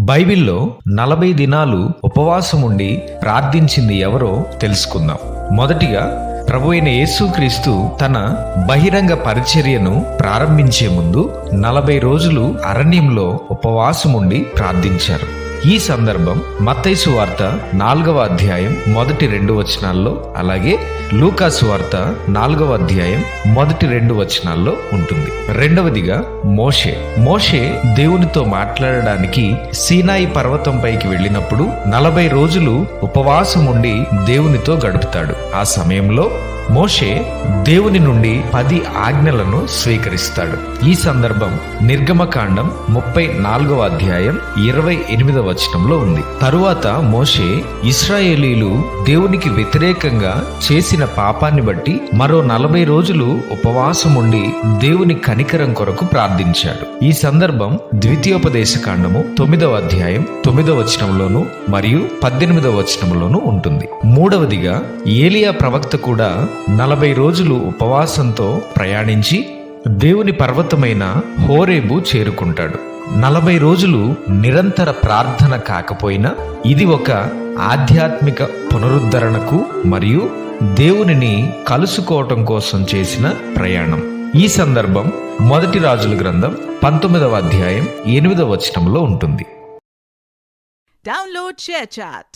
బైబిల్లో 40 దినాలు ఉపవాసం ఉండి ప్రార్థించింది ఎవరో తెలుసుకుందాం. మొదటిగా ప్రభువైన యేసుక్రీస్తు తన బహిరంగ పరిచర్యను ప్రారంభించే ముందు 40 రోజులు అరణ్యంలో ఉపవాసం ఉండి ప్రార్థించారు. ఈ సందర్భం మత్తయి సువార్త 4వ అధ్యాయం మొదటి 2 వచనాల్లో, అలాగే లూకా సువార్త 4వ అధ్యాయం మొదటి 2 వచనాల్లో ఉంటుంది. రెండవదిగా మోషే దేవునితో మాట్లాడడానికి సీనాయి పర్వతం పైకి వెళ్ళినప్పుడు 40 రోజులు ఉపవాసం ఉండి దేవునితో గడుపుతాడు. ఆ సమయంలో మోషే దేవుని నుండి 10 ఆజ్ఞలను స్వీకరిస్తాడు. ఈ సందర్భం నిర్గమకాండం 34వ అధ్యాయం 28వ వచనంలో ఉంది. తరువాత మోషే ఇశ్రాయేలీలు దేవునికి వ్యతిరేకంగా చేసిన పాపాన్ని బట్టి మరో 40 రోజులు ఉపవాసం ఉండి దేవుని కనికరం కొరకు ప్రార్థించాడు. ఈ సందర్భం ద్వితీయోపదేశకాండము 9వ అధ్యాయం 9వ వచనంలోను మరియు 18వ వచనంలోను ఉంటుంది. మూడవదిగా ఏలియా ప్రవక్త కూడా 40 రోజులు ఉపవాసంతో ప్రయాణించి దేవుని పర్వతమైన హోరేబు చేరుకుంటాడు. 40 రోజులు నిరంతర ప్రార్థన కాకపోయినా ఇది ఒక ఆధ్యాత్మిక పునరుద్ధరణకు మరియు దేవునిని కలుసుకోవటం కోసం చేసిన ప్రయాణం. ఈ సందర్భం మొదటి రాజుల గ్రంథం 19వ అధ్యాయం 8వ వచనంలో ఉంటుంది. Download ShareChat.